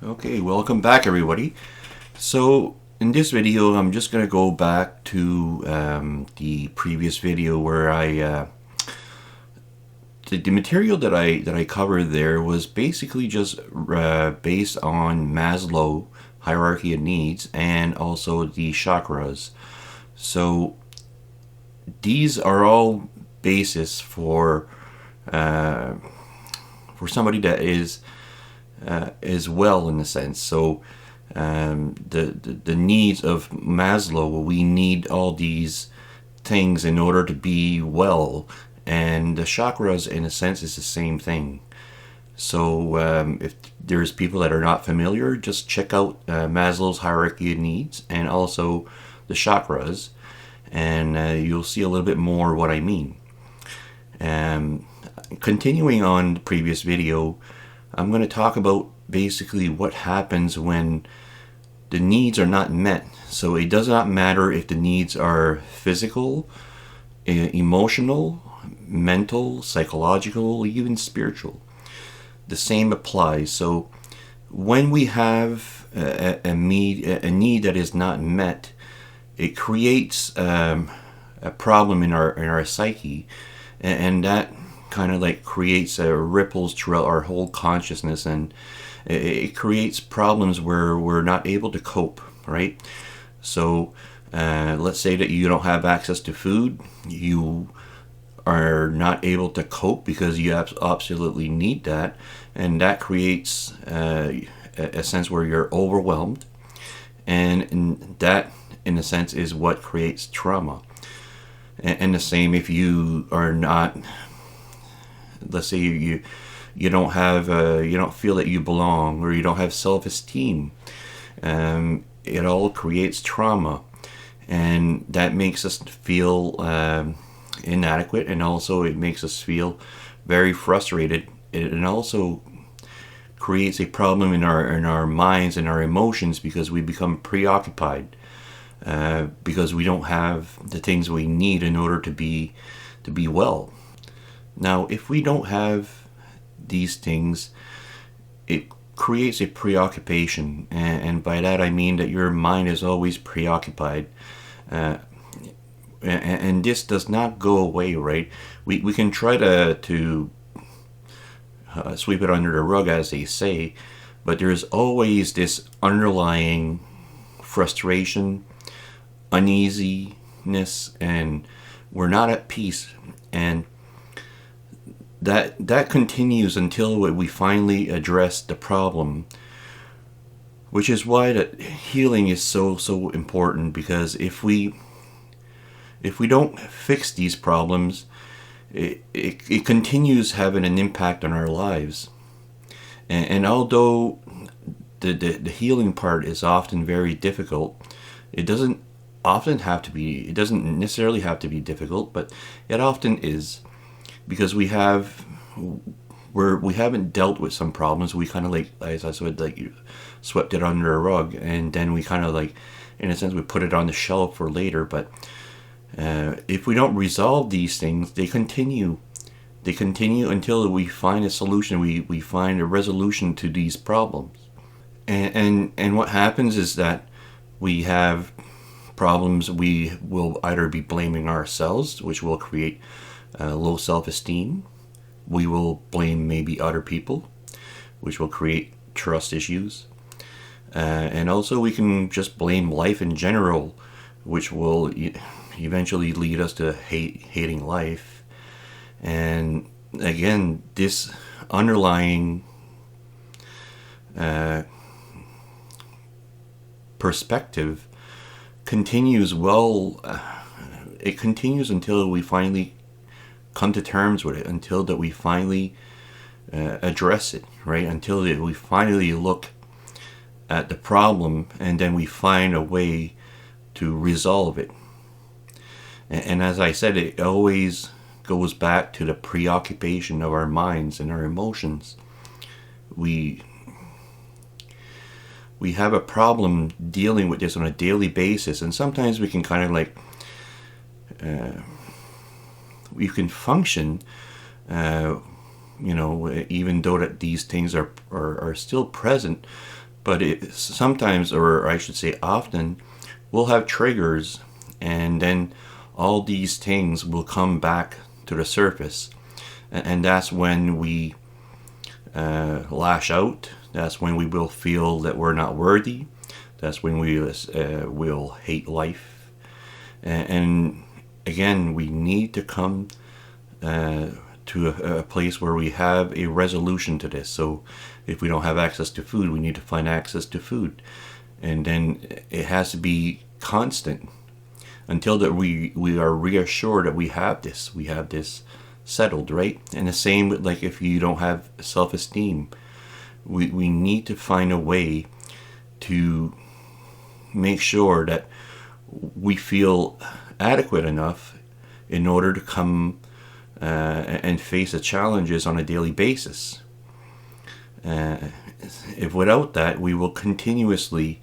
Okay, welcome back everybody. So in this video I'm just going to go back to the previous video where the material that I covered there was basically just based on Maslow hierarchy of needs and also the chakras. So these are all basis for somebody that is well in a sense. So the needs of Maslow, we need all these things in order to be well, and the chakras in a sense is the same thing. So if there's people that are not familiar, just check out Maslow's hierarchy of needs and also the chakras, and you'll see a little bit more what I mean. Continuing on the previous video, I'm going to talk about basically what happens when the needs are not met. So it does not matter if the needs are physical, emotional, mental, psychological, even spiritual. The same applies. So when we have a need that is not met, it creates a problem in our psyche, and that kind of like creates ripples throughout our whole consciousness, and it creates problems where we're not able to cope, right? So let's say that you don't have access to food, you are not able to cope because you absolutely need that, and that creates a sense where you're overwhelmed, and that in a sense is what creates trauma. And the same if you are not, let's say you don't have you don't feel that you belong, or you don't have self-esteem, it all creates trauma, and that makes us feel inadequate, and also it makes us feel very frustrated. It also creates a problem in our minds and our emotions, because we become preoccupied, because we don't have the things we need in order to be well. Now, if we don't have these things, it creates a preoccupation, and by that I mean that your mind is always preoccupied, and this does not go away, right? We can try to sweep it under the rug, as they say, but there's always this underlying frustration, uneasiness, and we're not at peace, and that continues until we finally address the problem, which is why that healing is so important. Because if we don't fix these problems, it continues having an impact on our lives, and although the healing part is often very difficult, it doesn't necessarily have to be difficult, but it often is, because we haven't dealt with some problems. We kind of, like, as I said, like, you swept it under a rug, and then we kind of, like, in a sense, we put it on the shelf for later. But if we don't resolve these things, they continue until we find a solution. We find a resolution to these problems, and what happens is that we have problems. We will either be blaming ourselves, which will create low self-esteem. We will blame maybe other people, which will create trust issues, and also we can just blame life in general, which will eventually lead us to hating life. And again, this underlying perspective continues. It continues until we finally come to terms with it, until that we finally address it, right? Until we finally look at the problem, and then we find a way to resolve it. And as I said, it always goes back to the preoccupation of our minds and our emotions. We have a problem dealing with this on a daily basis, and sometimes we can kind of like we can function even though that these things are still present, But sometimes, or I should say often, we'll have triggers, and then all these things will come back to the surface. And that's when we lash out. That's when we will feel that we're not worthy. That's when we will hate life. And again, we need to come to a place where we have a resolution to this. So if we don't have access to food, we need to find access to food. And then it has to be constant until that we are reassured that we have this settled, right? And the same with, like, if you don't have self-esteem, we need to find a way to make sure that we feel adequate enough in order to come and face the challenges on a daily basis. If without that, we will continuously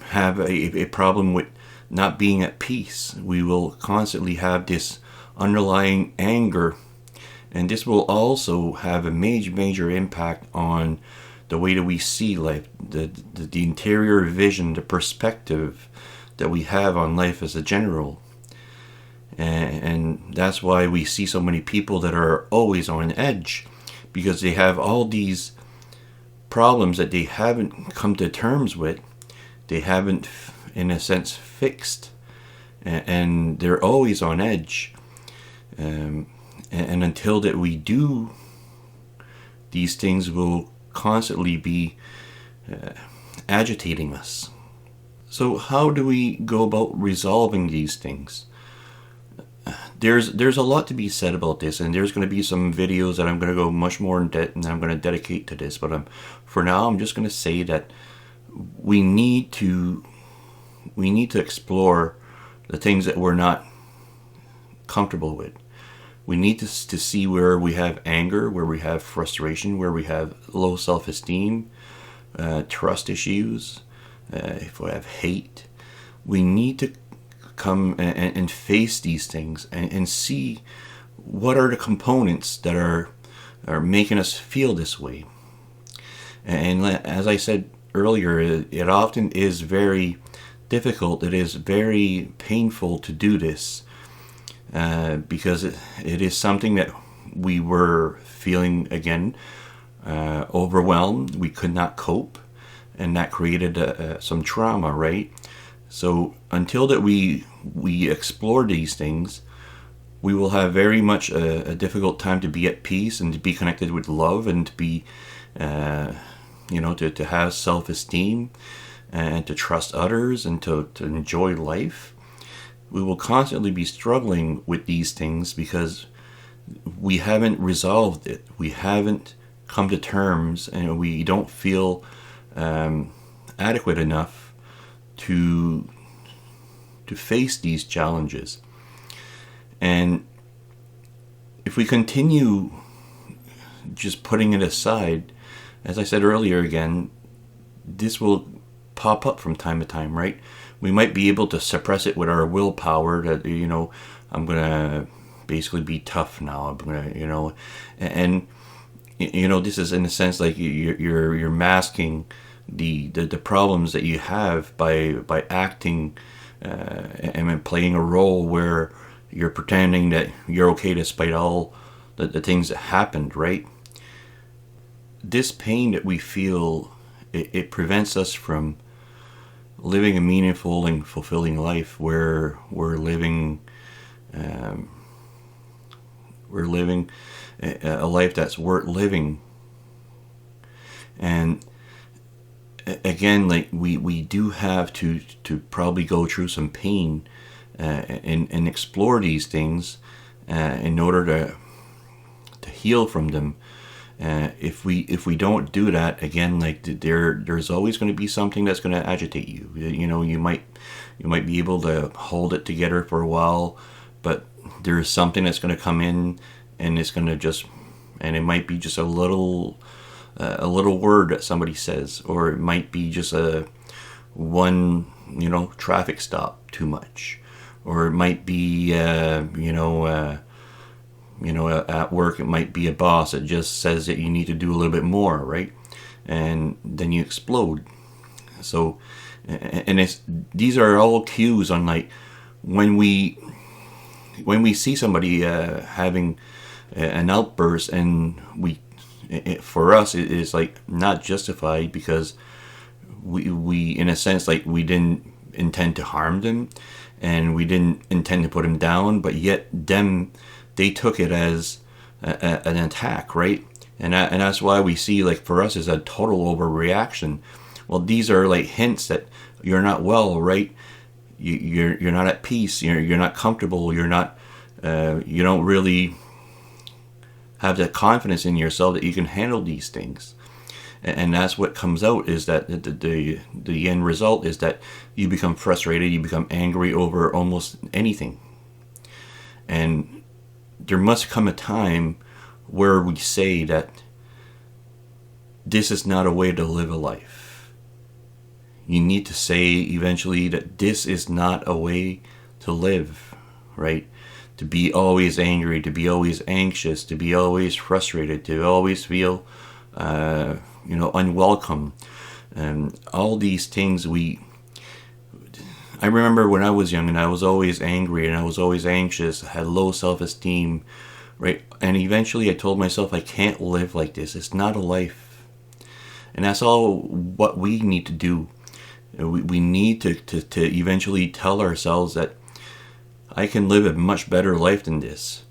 have a problem with not being at peace. We will constantly have this underlying anger, and this will also have a major impact on the way that we see life, the interior vision, the perspective that we have on life as a general. And that's why we see so many people that are always on edge, because they have all these problems that they haven't come to terms with. They haven't, in a sense, fixed. And they're always on edge. And until that we do, these things will constantly be agitating us. So how do we go about resolving these things? There's a lot to be said about this, and there's going to be some videos that I'm going to go much more in depth and I'm going to dedicate to this. But for now, I'm just going to say that we need to explore the things that we're not comfortable with. We need to see where we have anger, where we have frustration, where we have low self-esteem, trust issues, if we have hate. We need to come and face these things and see what are the components that are making us feel this way. And as I said earlier, it often is very difficult. It is very painful to do this because it is something that we were feeling, again, overwhelmed. We could not cope, and that created some trauma, right? So until that we explore these things, we will have very much a difficult time to be at peace and to be connected with love and to be, to have self-esteem and to trust others and to enjoy life. We will constantly be struggling with these things because we haven't resolved it. We haven't come to terms, and we don't feel adequate enough to face these challenges. And if we continue just putting it aside, as I said earlier again, this will pop up from time to time, right? We might be able to suppress it with our willpower that, I'm going to basically be tough now. I'm going to, and this is in a sense like you're masking the problems that you have by acting and playing a role where you're pretending that you're okay despite all the things that happened, right? This pain that we feel, it prevents us from living a meaningful and fulfilling life where we're living a life that's worth living. And again, like we do have to probably go through some pain and explore these things in order to heal from them. If we don't do that, again, like there's always going to be something that's going to agitate you. You might be able to hold it together for a while, but there's something that's going to come in, and it's going to and it might be just a little word that somebody says, or it might be just one traffic stop too much, or it might be at work, it might be a boss that just says that you need to do a little bit more, right? and then you explode. So, and these are all cues on like when we see somebody having an outburst, and for us it is like not justified, because we in a sense, like, we didn't intend to harm them, and we didn't intend to put them down, but yet they took it as an attack, right? And that's why we see, like, for us, is a total overreaction. Well, these are like hints that you're not well, right? You're not at peace. You're not comfortable. You're not. You don't really have that confidence in yourself that you can handle these things. And that's what comes out, is that the end result is that you become frustrated, you become angry over almost anything. And there must come a time where we say that this is not a way to live a life. You need to say eventually that this is not a way to live, right? To be always angry, to be always anxious, to be always frustrated, to always feel unwelcome, and all these things. I remember when I was young, and I was always angry, and I was always anxious, I had low self-esteem, right? And eventually I told myself, I can't live like this. It's not a life. And that's all what we need to do. We need to eventually tell ourselves that I can live a much better life than this.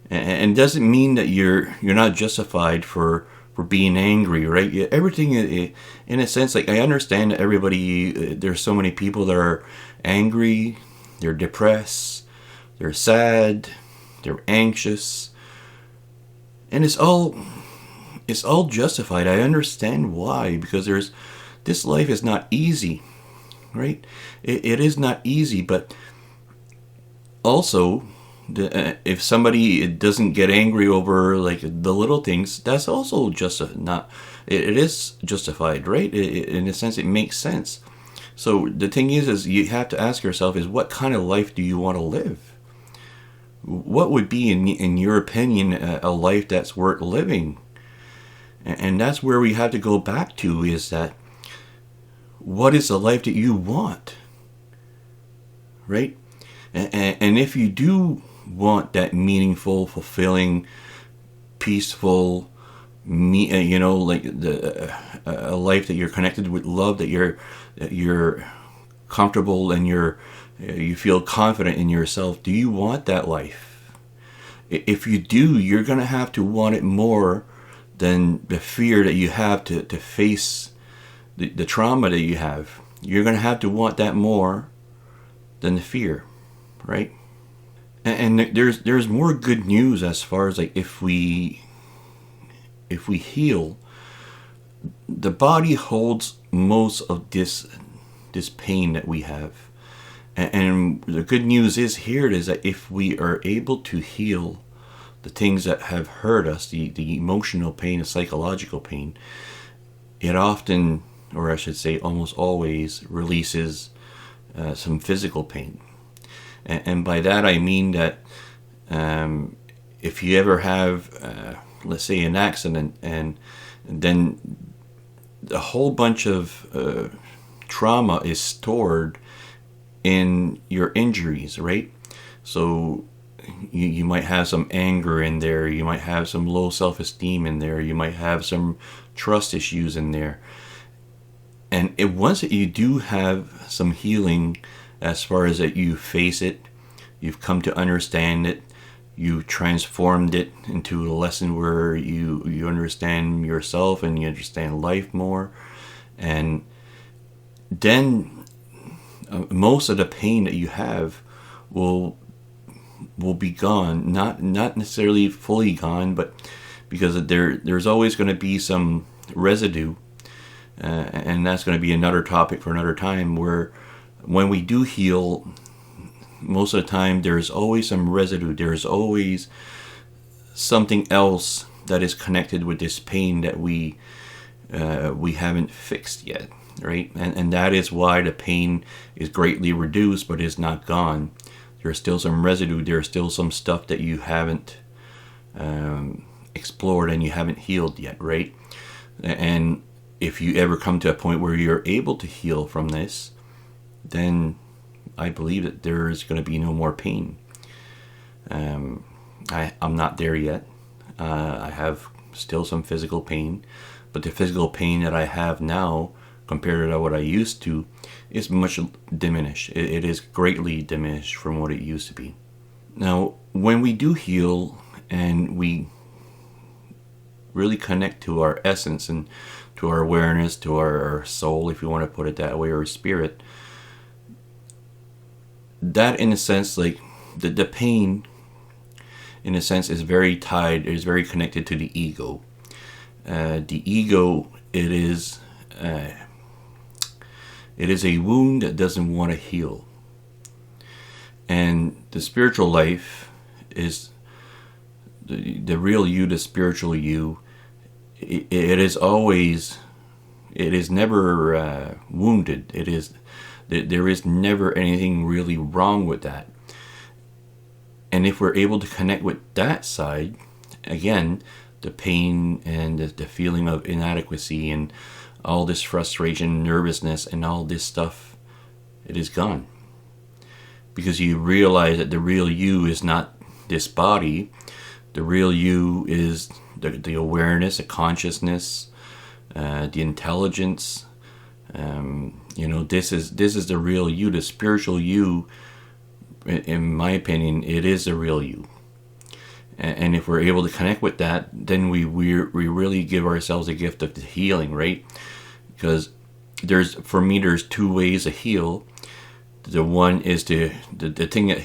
And it doesn't mean that you're not justified for being angry, right? Everything, in a sense, like, I understand that everybody, there's so many people that are angry, they're depressed, they're sad, they're anxious, and it's all justified. I understand why, because this life is not easy, right? It is not easy, but also, if somebody doesn't get angry over like the little things, that's also it is justified, right? In a sense, it makes sense. So the thing is you have to ask yourself, is what kind of life do you want to live? What would be, in your opinion, a life that's worth living? And that's where we have to go back to, is that what is the life that you want, right? And if you do want that meaningful, fulfilling, peaceful, like a life that you're connected with love, that you're comfortable, and you feel confident in yourself, do you want that life? If you do, you're going to have to want it more than the fear that you have to face the trauma that you have. You're going to have to want that more than the fear, right? And there's more good news, as far as like if we heal, the body holds most of this pain that we have. And the good news is that if we are able to heal the things that have hurt us, the emotional pain, the psychological pain, it often, or I should say almost always, releases some physical pain. And by that I mean that if you ever have, let's say, an accident, and then a whole bunch of trauma is stored in your injuries, right? So you might have some anger in there, you might have some low self-esteem in there, you might have some trust issues in there. And once that you do have some healing, as far as that you face it, you've come to understand it, you transformed it into a lesson where you understand yourself and you understand life more, and then most of the pain that you have will be gone. Not necessarily fully gone, but because there's always going to be some residue, and that's going to be another topic for another time, where when we do heal, most of the time there's always some residue, there's always something else that is connected with this pain that we haven't fixed yet, right? And that is why the pain is greatly reduced but is not gone. There's still some residue, there's still some stuff that you haven't explored and you haven't healed yet, right? And if you ever come to a point where you're able to heal from this, then I believe that there is going to be no more pain. I'm not there yet. I have still some physical pain, but the physical pain that I have now compared to what I used to is much diminished. It is greatly diminished from what it used to be. Now, when we do heal and we really connect to our essence and to our awareness, to our soul, if you want to put it that way, or spirit, that in a sense, like the pain in a sense is very tied, is very connected to the ego. The ego, it is a wound that doesn't want to heal. And the spiritual life is the real you, the spiritual you. It is never wounded. There is never anything really wrong with that. And if we're able to connect with that side, again, the pain and the feeling of inadequacy and all this frustration, nervousness, and all this stuff, it is gone. Because you realize that the real you is not this body. The real you is the awareness, the consciousness, the intelligence. This is the real you, the spiritual you. In my opinion, it is the real you. And if we're able to connect with that, then we really give ourselves a gift of the healing, right? Because for me, there's two ways to heal. The one is the thing that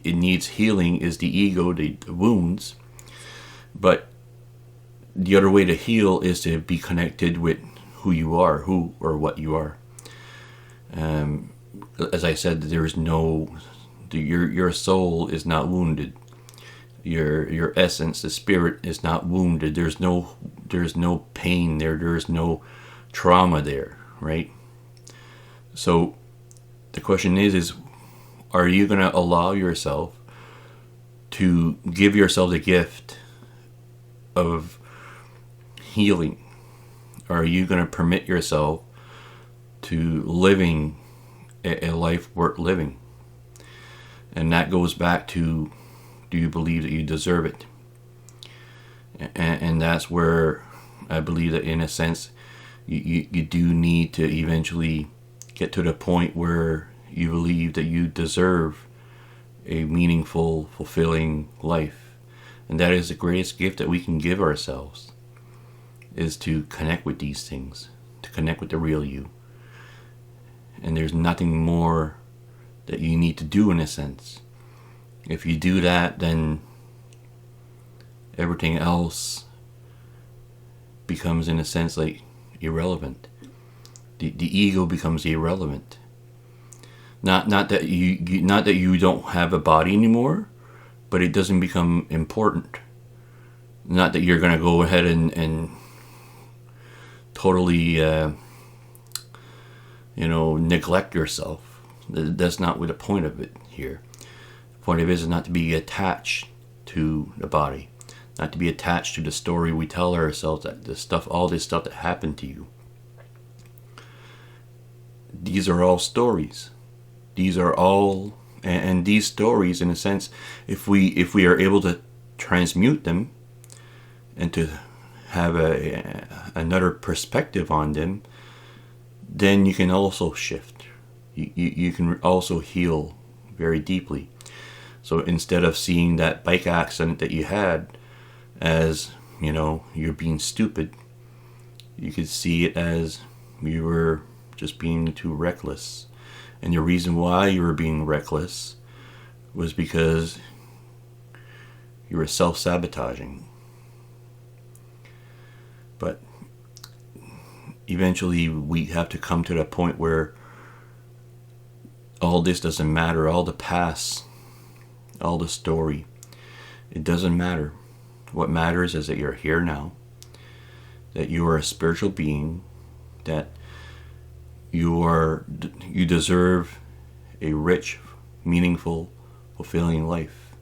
it needs healing is the ego, the wounds. But the other way to heal is to be connected with who you are, who or what you are. As I said, there is no, your soul is not wounded. Your essence, the spirit, is not wounded. There's no pain there. There's no trauma there, right? So the question is are you going to allow yourself to give yourself the gift of healing? Are you going to permit yourself to living a life worth living? And that goes back to, do you believe that you deserve it? And that's where I believe that in a sense you do need to eventually get to the point where you believe that you deserve a meaningful, fulfilling life. And that is the greatest gift that we can give ourselves, is to connect with these things, to connect with the real you. And there's nothing more that you need to do in a sense. If you do that, then everything else becomes in a sense like irrelevant. The ego becomes irrelevant. Not that you don't have a body anymore, but it doesn't become important. Not that you're going to go ahead and totally neglect yourself. That's not what the point of it here. The point of it is not to be attached to the body, not to be attached to the story we tell ourselves, that all this stuff that happened to you. These are all stories. These are all, and these stories, in a sense, if we are able to transmute them and to have another perspective on them, then you can also shift. You can also heal very deeply. So instead of seeing that bike accident that you had as, you're being stupid, you could see it as you were just being too reckless. And the reason why you were being reckless was because you were self-sabotaging. But eventually we have to come to that point where all this doesn't matter, all the past, all the story, it doesn't matter. What matters is that you're here now, that you are a spiritual being, that you deserve a rich, meaningful, fulfilling life.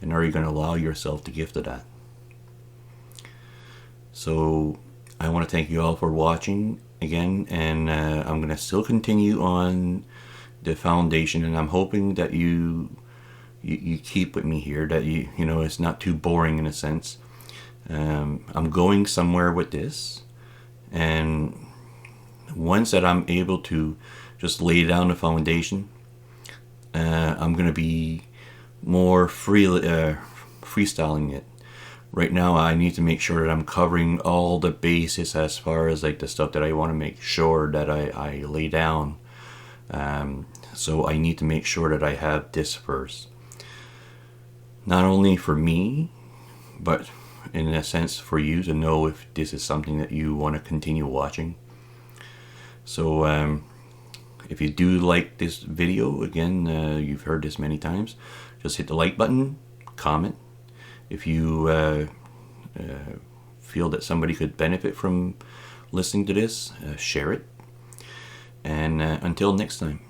And are you going to allow yourself the gift of that? So I want to thank you all for watching again, and I'm going to still continue on the foundation, and I'm hoping that you keep with me here, that you know it's not too boring in a sense. I'm going somewhere with this, and once that I'm able to just lay down the foundation, I'm going to be more freestyling it. Right now I need to make sure that I'm covering all the bases as far as like the stuff that I want to make sure that I lay down. So I need to make sure that I have this first. Not only for me, but in a sense for you to know if this is something that you want to continue watching. So if you do like this video, again, you've heard this many times, just hit the like button, comment. If you feel that somebody could benefit from listening to this, share it. And until next time.